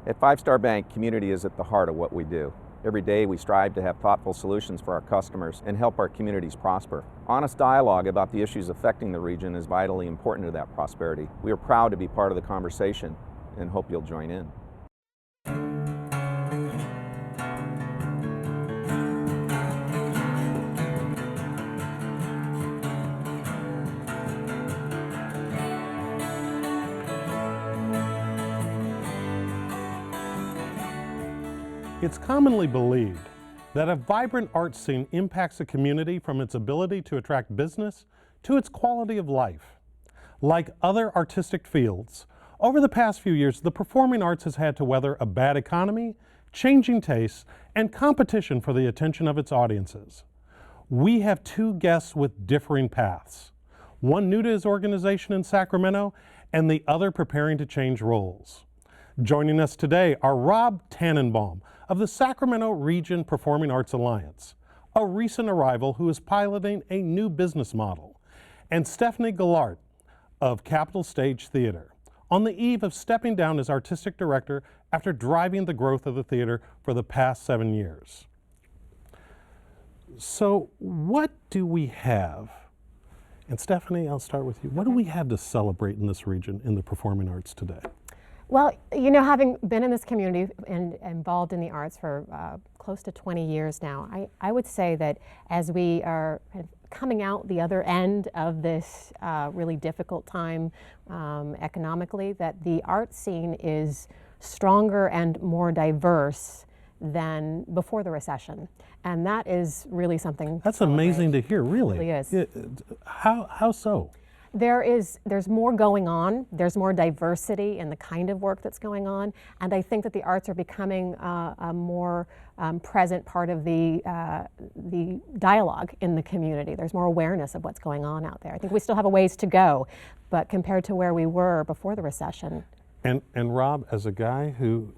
At Five Star Bank, community is at the heart of what we do. Every day we strive to have thoughtful solutions for our customers and help our communities prosper. Honest dialogue about the issues affecting the region is vitally important to that prosperity. We are proud to be part of the conversation and hope you'll join in. It's commonly believed that a vibrant art scene impacts a community from its ability to attract business to its quality of life. Like other artistic fields, over the past few years, the performing arts has had to weather a bad economy, changing tastes, and competition for the attention of its audiences. We have two guests with differing paths, one new to his organization in Sacramento and the other preparing to change roles. Joining us today are Rob Tannenbaum of the Sacramento Region Performing Arts Alliance, a recent arrival who is piloting a new business model, and Stephanie Gallart of Capitol Stage Theater, on the eve of stepping down as artistic director after driving the growth of the theater for the past 7 years. So what do we have? And Stephanie, I'll start with you. What do we have to celebrate in this region in the performing arts today? Well, you know, having been in this community and involved in the arts for close to 20 years now, I would say that as we are kind of coming out the other end of this really difficult time economically, that the art scene is stronger and more diverse than before the recession. And that is really something That's amazing to hear, really. It really is. How so? There's more going on. There's more diversity in the kind of work that's going on, and I think that the arts are becoming a more present part of the dialogue in the community. There's more awareness of what's going on out there. I think we still have a ways to go, but compared to where we were before the recession. And Rob, as a guy who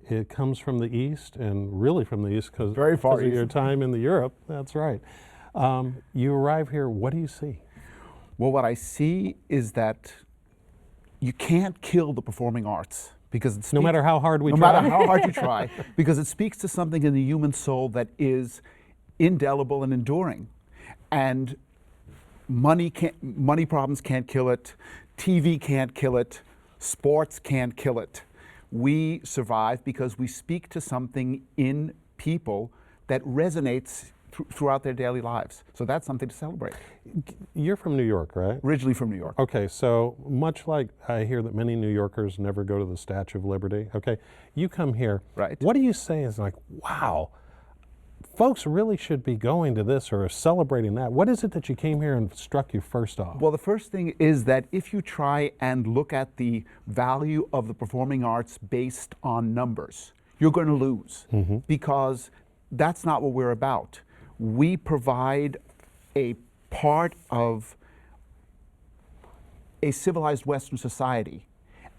it comes from the East, and really from the East because of your time in Europe, that's right. You arrive here, what do you see? Well, what I see is that you can't kill the performing arts because no matter how hard we try. No matter how hard you try, because it speaks to something in the human soul that is indelible and enduring. And money problems can't kill it, TV can't kill it, sports can't kill it. We survive because we speak to something in people that resonates throughout their daily lives. So that's something to celebrate. You're from New York, right? Originally from New York. Okay, so much like I hear that many New Yorkers never go to the Statue of Liberty, okay, you come here. Right. What do you say is like, wow, folks really should be going to this or celebrating that? What is it that you came here and struck you first off? Well, the first thing is that if you try and look at the value of the performing arts based on numbers, you're going to lose because that's not what we're about. We provide a part of a civilized Western society,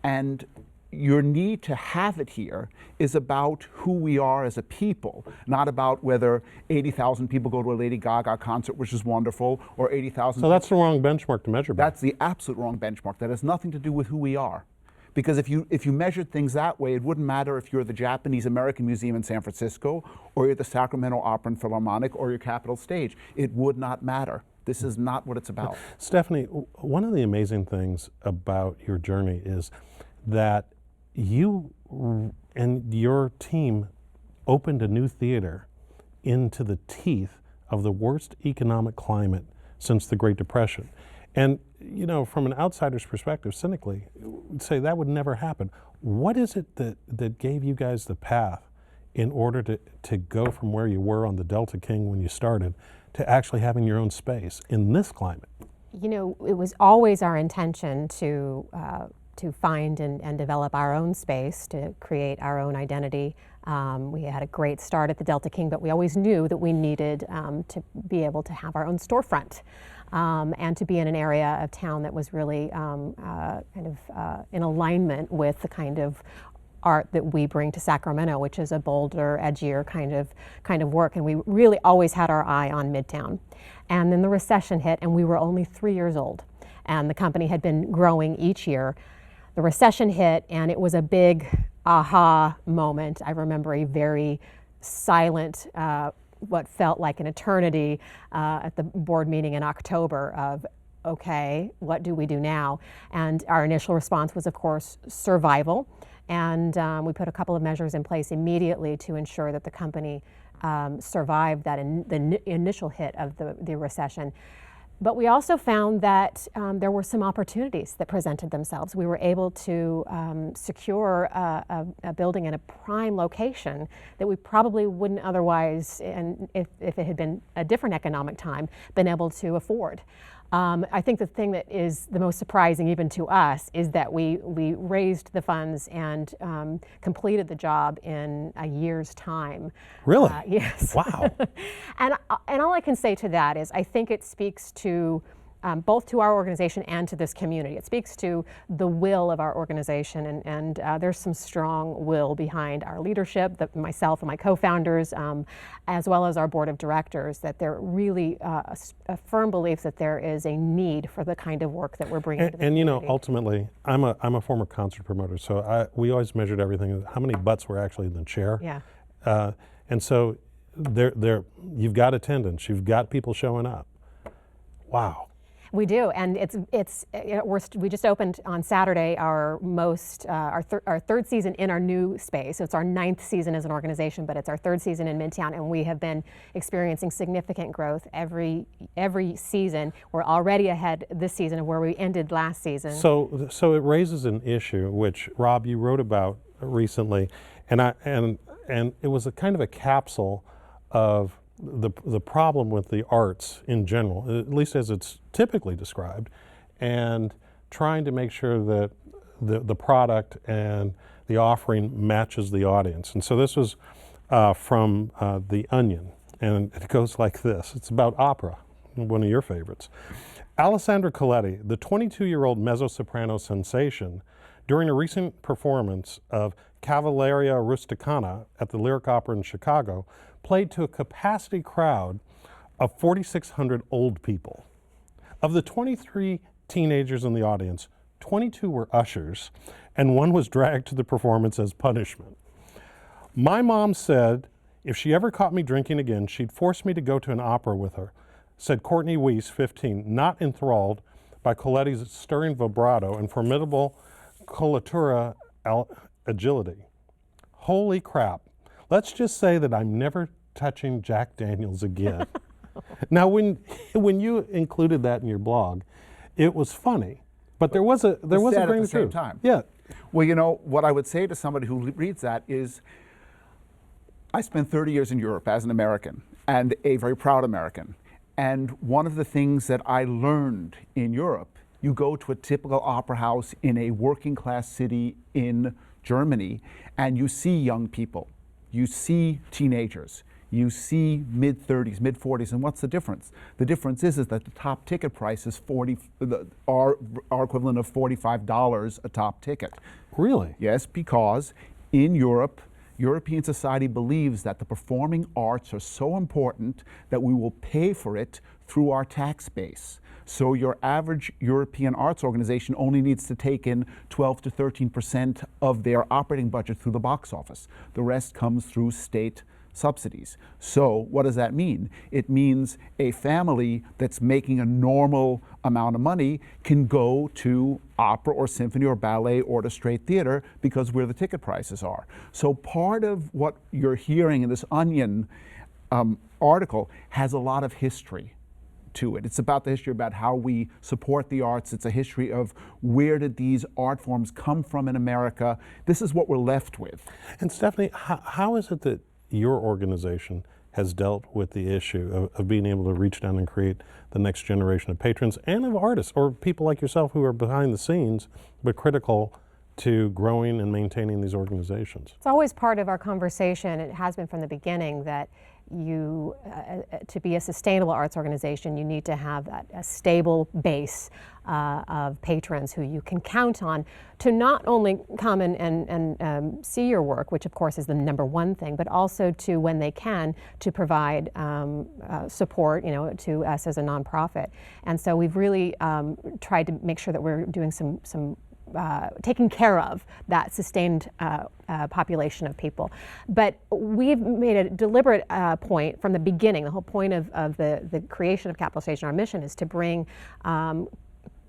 and your need to have it here is about who we are as a people, not about whether 80,000 people go to a Lady Gaga concert, which is wonderful, or 80,000. So that's the wrong benchmark to measure by. That's the absolute wrong benchmark. That has nothing to do with who we are. Because if you measured things that way, it wouldn't matter if you're the Japanese American Museum in San Francisco, or you're the Sacramento Opera and Philharmonic, or your Capitol Stage. It would not matter. This is not what it's about. Stephanie, one of the amazing things about your journey is that you and your team opened a new theater into the teeth of the worst economic climate since the Great Depression. And, you know, from an outsider's perspective, cynically, we'd say that would never happen. What is it that gave you guys the path in order to go from where you were on the Delta King when you started to actually having your own space in this climate? You know, it was always our intention to find and develop our own space, to create our own identity. We had a great start at the Delta King, but we always knew that we needed to be able to have our own storefront. And to be in an area of town that was really in alignment with the kind of art that we bring to Sacramento, which is a bolder, edgier kind of work. And we really always had our eye on Midtown. And then the recession hit, and we were only 3 years old. And the company had been growing each year. The recession hit, and it was a big aha moment. I remember a very silent, what felt like an eternity at the board meeting in October of, okay, what do we do now? And our initial response was, of course, survival. And we put a couple of measures in place immediately to ensure that the company survived that the initial hit of the recession. But we also found that there were some opportunities that presented themselves. We were able to secure a building in a prime location that we probably wouldn't otherwise, and if it had been a different economic time, been able to afford. I think the thing that is the most surprising even to us is that we raised the funds and completed the job in a year's time. Really? Yes. Wow. And all I can say to that is I think it speaks to both to our organization and to this community. It speaks to the will of our organization, and there's some strong will behind our leadership, myself and my co-founders, as well as our board of directors, that they're really a firm belief that there is a need for the kind of work that we're bringing to the And you know, community. ultimately, I'm a former concert promoter, so we always measured everything, how many butts were actually in the chair. Yeah. And so you've got attendance, you've got people showing up. Wow. We do, and we just opened on Saturday our third season in our new space. So it's our 9th season as an organization, but it's our 3rd season in Midtown, and we have been experiencing significant growth every season. We're already ahead this season of where we ended last season. So it raises an issue which, Rob, you wrote about recently, and it was a kind of a capsule of the problem with the arts in general, at least as it's typically described, and trying to make sure that the product and the offering matches the audience. And so this was from The Onion, and it goes like this. It's about opera, one of your favorites. Alessandra Coletti, the 22-year-old mezzo-soprano sensation, during a recent performance of Cavalleria Rusticana at the Lyric Opera in Chicago, played to a capacity crowd of 4,600 old people. Of the 23 teenagers in the audience, 22 were ushers, and one was dragged to the performance as punishment. My mom said if she ever caught me drinking again, she'd force me to go to an opera with her, said Courtney Weiss, 15, not enthralled by Coletti's stirring vibrato and formidable coloratura agility. Holy crap. Let's just say that I'm never touching Jack Daniels again. Now, when you included that in your blog, it was funny, but there was a grain of truth. Time. Yeah. Well, you know, what I would say to somebody who reads that is, I spent 30 years in Europe as an American, and a very proud American. And one of the things that I learned in Europe, you go to a typical opera house in a working class city in Germany, and you see young people, you see teenagers, you see mid-30s, mid-40s, and what's the difference? The difference is that the top ticket price is our equivalent of $45 a top ticket. Really? Yes, because in Europe, European society believes that the performing arts are so important that we will pay for it through our tax base. So your average European arts organization only needs to take in 12 to 13% of their operating budget through the box office. The rest comes through state subsidies. So what does that mean? It means a family that's making a normal amount of money can go to opera or symphony or ballet or to straight theater because where the ticket prices are. So part of what you're hearing in this Onion article has a lot of history to it. It's about the history about how we support the arts. It's a history of where did these art forms come from in America. This is what we're left with. And Stephanie, how is it that your organization has dealt with the issue of being able to reach down and create the next generation of patrons and of artists or people like yourself who are behind the scenes but critical to growing and maintaining these organizations? It's always part of our conversation, it has been from the beginning, that to be a sustainable arts organization, you need to have a stable base of patrons who you can count on to not only come and see your work, which of course is the number one thing, but also to, when they can, to provide support, to us as a nonprofit. And so we've really tried to make sure that we're doing some taking care of that sustained population of people. But we've made a deliberate point from the beginning. The whole point of the creation of Capital Station, our mission, is to bring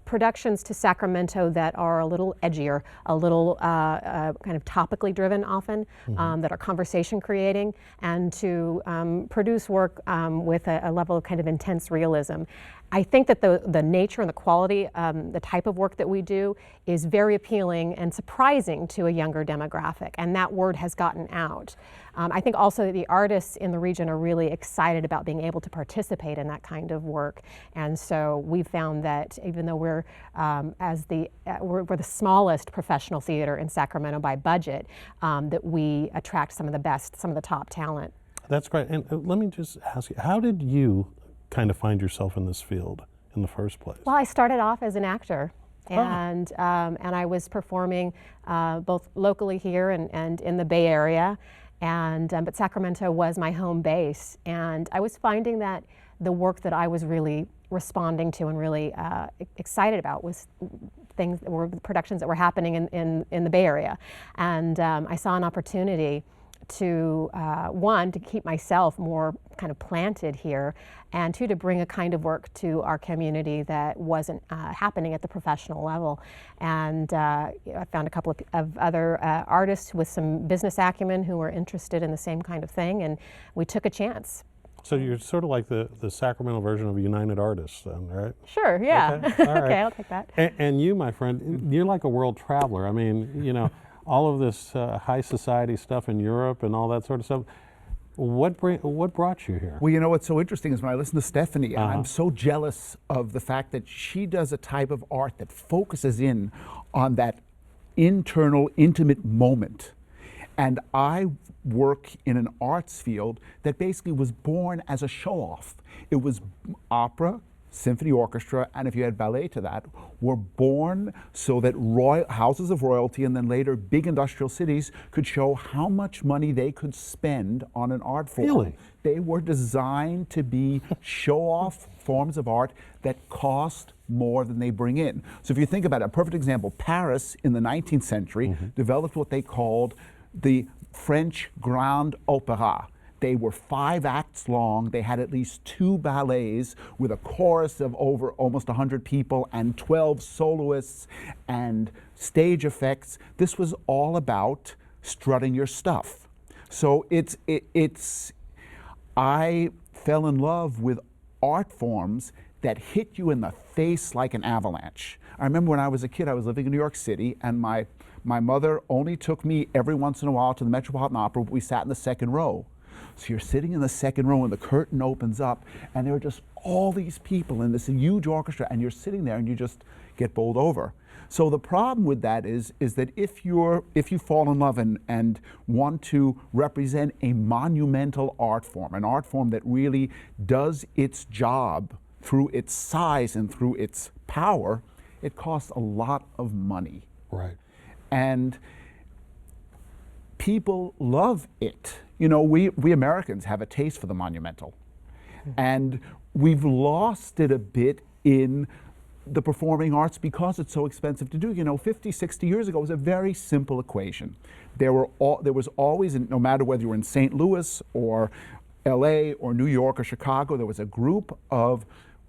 productions to Sacramento that are a little edgier, a little kind of topically driven often, that are conversation creating, and to produce work with a level of kind of intense realism. I think that the nature and the quality, the type of work that we do is very appealing and surprising to a younger demographic, and that word has gotten out. I think also the artists in the region are really excited about being able to participate in that kind of work, and so we've found that even though we're the smallest professional theater in Sacramento by budget, that we attract some of the best, some of the top talent. That's great. And let me just ask you, how did you kind of find yourself in this field in the first place? Well, I started off as an actor, and I was performing both locally here and in the Bay Area, but Sacramento was my home base, and I was finding that the work that I was really responding to and really excited about was things that were productions that were happening in the Bay Area, and I saw an opportunity to one, to keep myself more kind of planted here, and two, to bring a kind of work to our community that wasn't happening at the professional level. And I found a couple of other artists with some business acumen who were interested in the same kind of thing, and we took a chance. So you're sort of like the Sacramento version of United Artists then, right? Sure, yeah. Okay, all right. Okay, I'll take that. And you, my friend, you're like a world traveler. I mean, you know, all of this high society stuff in Europe and all that sort of stuff. What brought you here? Well, you know what's so interesting is when I listen to Stephanie, and I'm so jealous of the fact that she does a type of art that focuses in on that internal, intimate moment. And I work in an arts field that basically was born as a show-off. It was opera, symphony orchestra, and if you add ballet to that, were born so that houses of royalty and then later big industrial cities could show how much money they could spend on an art form. Really? They were designed to be show-off forms of art that cost more than they bring in. So if you think about it, a perfect example, Paris in the 19th century developed what they called the French Grand Opera. They were 5 acts long. They had at least 2 ballets with a chorus of over almost 100 people and 12 soloists and stage effects. This was all about strutting your stuff. So I fell in love with art forms that hit you in the face like an avalanche. I remember when I was a kid, I was living in New York City, and my mother only took me every once in a while to the Metropolitan Opera, but we sat in the second row. So you're sitting in the second row and the curtain opens up and there are just all these people in this huge orchestra, and you're sitting there and you just get bowled over. So the problem with that is that if you fall in love and want to represent a monumental art form, an art form that really does its job through its size and through its power, it costs a lot of money. Right. And people love it. You know, we Americans have a taste for the monumental. And we've lost it a bit in the performing arts because it's so expensive to do. You know, 50, 60 years ago, it was a very simple equation. There was always, no matter whether you were in St. Louis or LA or New York or Chicago, there was a group of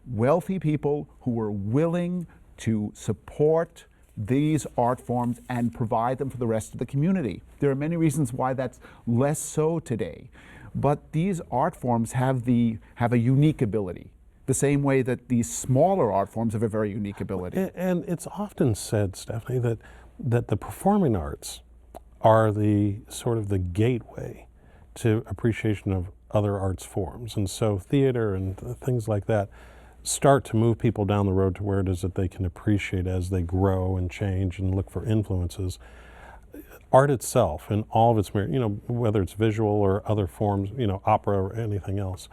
wealthy people who were willing to support these art forms and provide them for the rest of the community. There are many reasons why that's less so today, but these art forms have a unique ability, the same way that these smaller art forms have a very unique ability. And it's often said, Stephanie, that the performing arts are the sort of the gateway to appreciation of other arts forms, and so theater and things like that start to move people down the road to where it is that they can appreciate as they grow and change and look for influences. Art itself and all of its, you know, whether it's visual or other forms, you know, opera or anything else.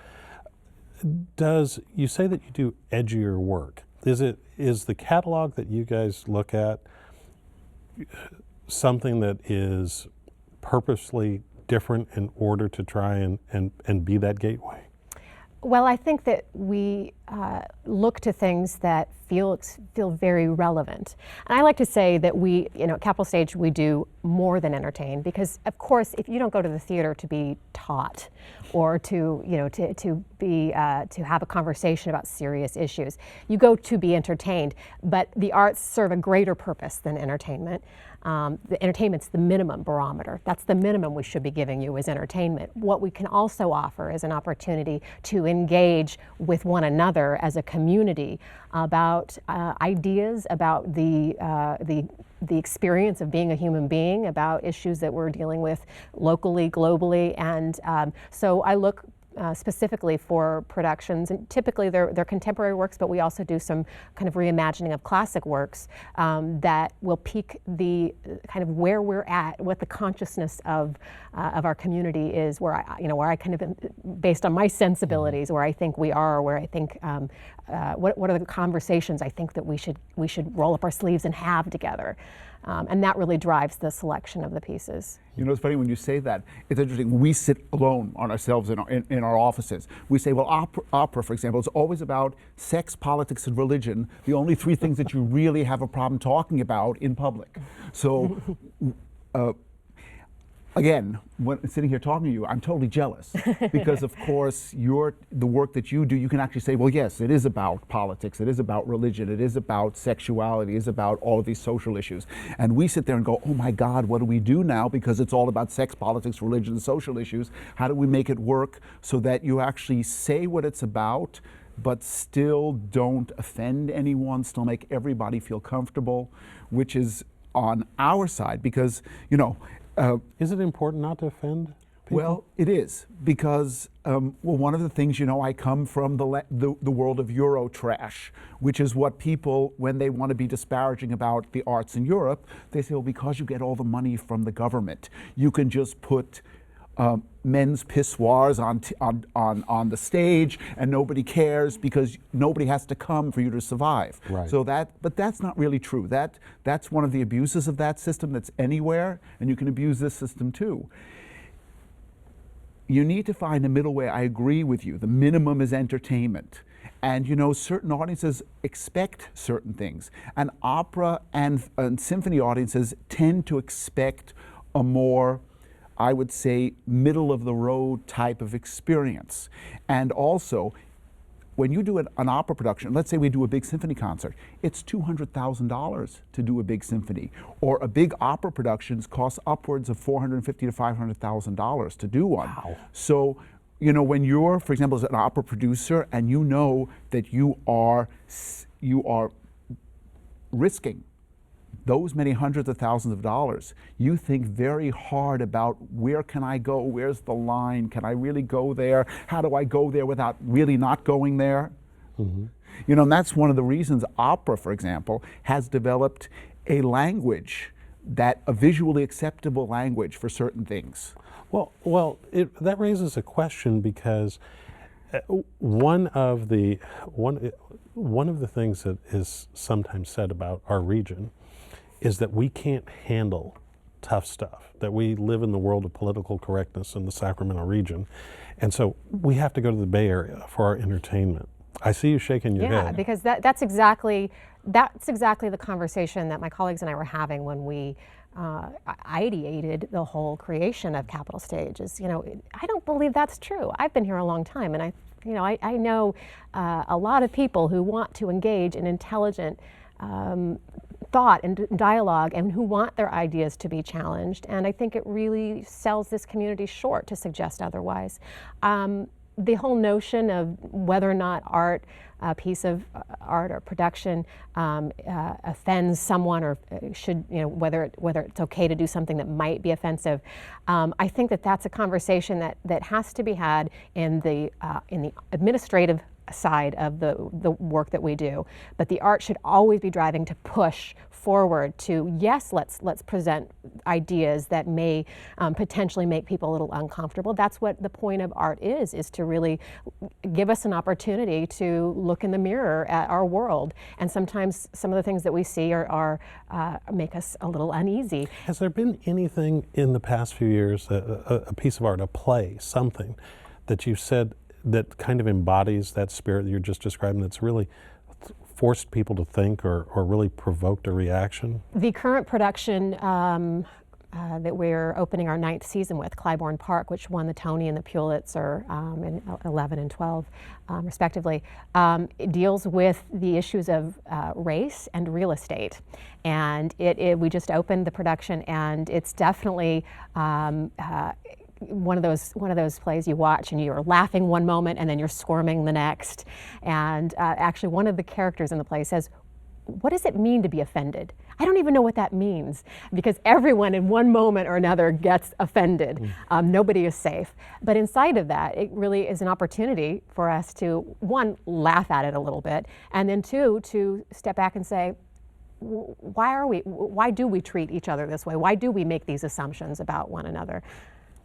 You say that you do edgier work. Is the catalog that you guys look at something that is purposely different in order to try and be that gateway? Well, I think that we look to things that feel very relevant. And I like to say that we, at Capital Stage, we do more than entertain, because of course, if you don't go to the theater to be taught or to have a conversation about serious issues, you go to be entertained. But the arts serve a greater purpose than entertainment. The entertainment's the minimum barometer. That's the minimum we should be giving you is entertainment. What we can also offer is an opportunity to engage with one another as a community about ideas, about the experience of being a human being, about issues that we're dealing with locally, globally, and so I look specifically for productions, and typically they're contemporary works, but we also do some kind of reimagining of classic works that will pique the kind of where we're at, what the consciousness of our community is, where I kind of, based on my sensibilities, where I think we are, where I think what are the conversations I think that we should roll up our sleeves and have together. And that really drives the selection of the pieces. It's funny when you say that. It's interesting. When we sit alone on ourselves in our offices, we say, well, opera, for example, is always about sex, politics, and religion, the only three things that you really have a problem talking about in public. So, again, when sitting here talking to you, I'm totally jealous because, of course, the work that you do, you can actually say, well, yes, it is about politics, it is about religion, it is about sexuality, it is about all of these social issues. And we sit there and go, oh my God, what do we do now? Because it's all about sex, politics, religion, and social issues. How do we make it work so that you actually say what it's about, but still don't offend anyone, still make everybody feel comfortable, which is on our side because, is it important not to offend people? Well, it is, because one of the things, I come from the world of Eurotrash, which is what people, when they want to be disparaging about the arts in Europe, they say, well, because you get all the money from the government, you can just put men's pissoirs on the stage and nobody cares because nobody has to come for you to survive. Right. But that's not really true. That's one of the abuses of that system that's anywhere, and you can abuse this system too. You need to find a middle way. I agree with you. The minimum is entertainment. And certain audiences expect certain things. And opera and symphony audiences tend to expect a more, I would say, middle of the road type of experience. And also, when you do an opera production, let's say we do a big symphony concert, it's $200,000 to do a big symphony. Or a big opera production costs upwards of $450,000 to $500,000 to do one. Wow. So, when you're, for example, as an opera producer, and you know that you are risking those many hundreds of thousands of dollars, you think very hard about where can I go, where's the line, can I really go there, how do I go there without really not going there? Mm-hmm. And that's one of the reasons opera, for example, has developed a language, a visually acceptable language for certain things. Well, that raises a question, because one of the things that is sometimes said about our region is that we can't handle tough stuff, that we live in the world of political correctness in the Sacramento region, and so we have to go to the Bay Area for our entertainment. I see you shaking your head. Yeah, because that's exactly the conversation that my colleagues and I were having when we ideated the whole creation of Capital Stage. I don't believe that's true. I've been here a long time, and I know a lot of people who want to engage in intelligent thought and dialogue, and who want their ideas to be challenged. And I think it really sells this community short to suggest otherwise. The whole notion of whether or not a piece of art or production offends someone, or should, whether it's okay to do something that might be offensive, I think that's a conversation that has to be had in the administrative side of the work that we do. But the art should always be driving to push forward to, yes, let's present ideas that may potentially make people a little uncomfortable. That's what the point of art is to really give us an opportunity to look in the mirror at our world. And sometimes some of the things that we see are make us a little uneasy. Has there been anything in the past few years, a piece of art, a play, something that you've said, that kind of embodies that spirit that you're just describing, that's really forced people to think or really provoked a reaction? The current production that we're opening our 9th season with, Clybourne Park, which won the Tony and the Pulitzer in 11 and 12, respectively, it deals with the issues of race and real estate. And we just opened the production, and it's definitely one of those plays you watch and you're laughing one moment and then you're squirming the next. And actually, one of the characters in the play says, "What does it mean to be offended? I don't even know what that means," because everyone in one moment or another gets offended. Nobody is safe. But inside of that, it really is an opportunity for us to, one, laugh at it a little bit, and then two, to step back and say, why do we treat each other this way? Why do we make these assumptions about one another?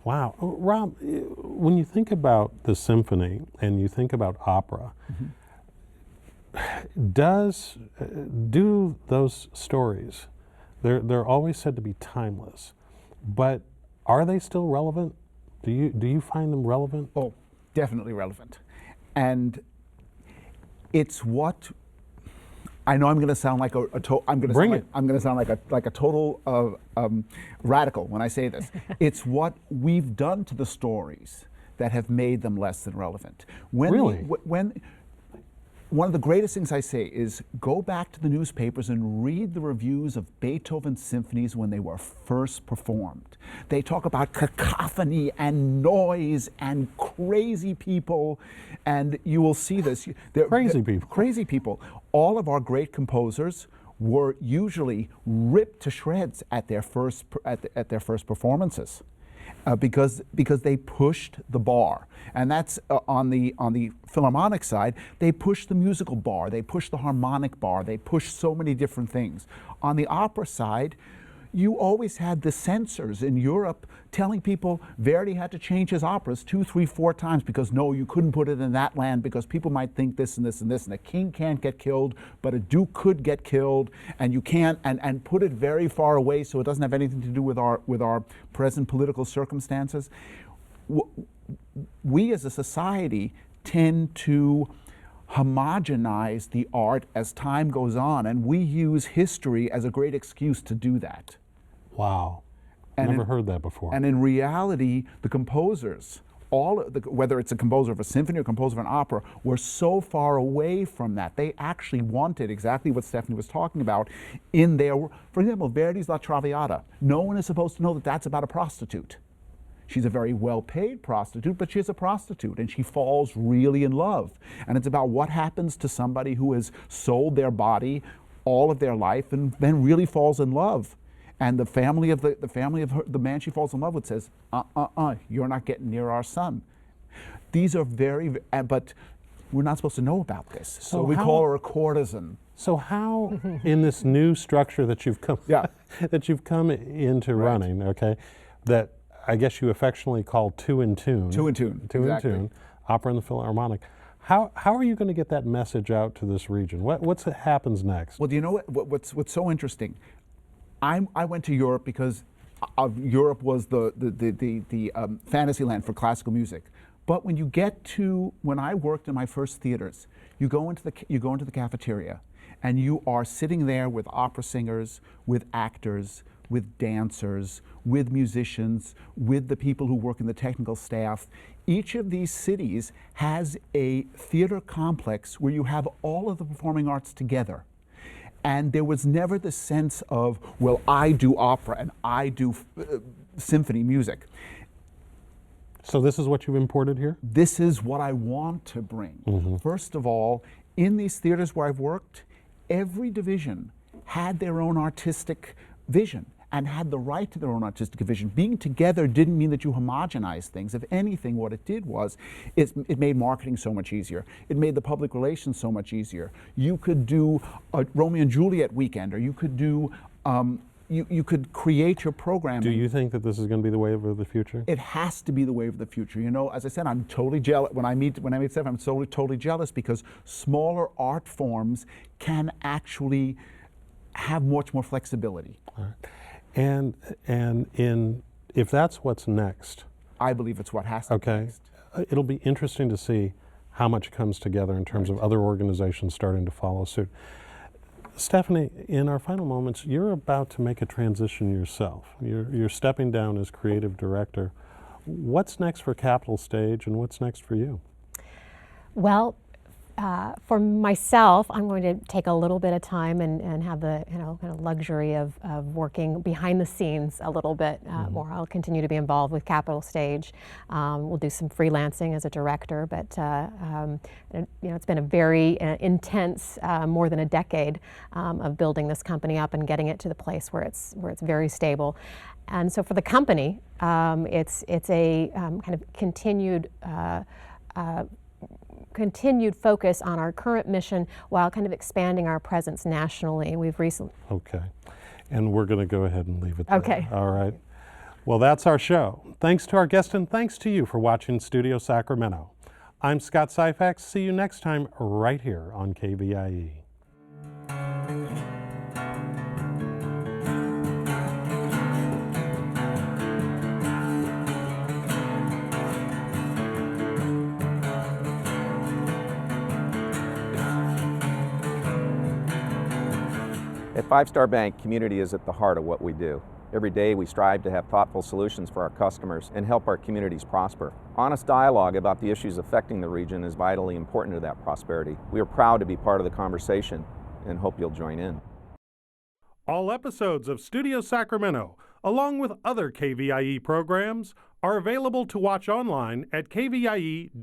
Wow. Rob, when you think about the symphony and you think about opera, do those stories, they're always said to be timeless, but are they still relevant? Do you find them relevant? Oh, definitely relevant. And it's what I know. I'm going to sound like I'm going to sound like a total radical when I say this. It's what we've done to the stories that have made them less than relevant. Really? One of the greatest things I say is go back to the newspapers and read the reviews of Beethoven's symphonies when they were first performed. They talk about cacophony and noise and crazy people, and you will see this. Crazy people. All of our great composers were usually ripped to shreds at their first performances. Because they pushed the bar, and that's on the Philharmonic side. They pushed the musical bar, they pushed the harmonic bar, they pushed so many different things. On the opera side, you always had the censors in Europe telling people Verdi had to change his operas 2, 3, 4 times because no, you couldn't put it in that land because people might think this and this and this, and a king can't get killed, but a duke could get killed, and you can't, and put it very far away so it doesn't have anything to do with our present political circumstances. We as a society tend to homogenize the art as time goes on, and we use history as a great excuse to do that. Wow. Never heard that before. And in reality, the composers, whether it's a composer of a symphony or a composer of an opera, were so far away from that. They actually wanted exactly what Stephanie was talking about in their work. For example, Verdi's La Traviata. No one is supposed to know that that's about a prostitute. She's a very well-paid prostitute, but she's a prostitute, and she falls really in love. And it's about what happens to somebody who has sold their body all of their life and then really falls in love. And the family of the man she falls in love with says, you're not getting near our son. These are but we're not supposed to know about this. So we call her a courtesan. So how, in this new structure that you've come into running, okay, that I guess you affectionately call Two in Tune. Two in Tune. Exactly. Opera in the Philharmonic. How are you going to get that message out to this region? What happens next? Well, do you know what's so interesting? I went to Europe because Europe was the fantasy land for classical music. But when I worked in my first theaters, you go into the cafeteria, and you are sitting there with opera singers, with actors, with dancers, with musicians, with the people who work in the technical staff. Each of these cities has a theater complex where you have all of the performing arts together. And there was never the sense of, well, I do opera and I do symphony music. So this is what you've imported here? This is what I want to bring. Mm-hmm. First of all, in these theaters where I've worked, every division had their own artistic vision and had the right to their own artistic vision. Being together didn't mean that you homogenized things. If anything, what it did was, it made marketing so much easier. It made the public relations so much easier. You could do a Romeo and Juliet weekend, or you could do, you could create your programming. Do you think that this is going to be the wave of the future? It has to be the wave of the future. You know, as I said, I'm totally jealous. When I meet Steph, I'm totally jealous because smaller art forms can actually have much more flexibility. All right. And if that's what's next, I believe it's what has to be next. it'll be interesting to see how much comes together in terms of other organizations starting to follow suit. Stephanie, in our final moments, you're about to make a transition yourself. You're stepping down as creative director. What's next for Capitol Stage and what's next for you? Well, for myself, I'm going to take a little bit of time and have the kind of luxury of working behind the scenes a little bit more. I'll continue to be involved with Capitol Stage. We'll do some freelancing as a director, but it's been a very intense, more than a decade of building this company up and getting it to the place where it's very stable. And so for the company, it's a kind of continued focus on our current mission while kind of expanding our presence nationally. We've recently... Okay. And we're going to go ahead and leave it there. Okay. All right. Well, that's our show. Thanks to our guest and thanks to you for watching Studio Sacramento. I'm Scott Syfax. See you next time right here on KVIE. At Five Star Bank, community is at the heart of what we do. Every day we strive to have thoughtful solutions for our customers and help our communities prosper. Honest dialogue about the issues affecting the region is vitally important to that prosperity. We are proud to be part of the conversation and hope you'll join in. All episodes of Studio Sacramento, along with other KVIE programs, are available to watch online at kvie.org/video.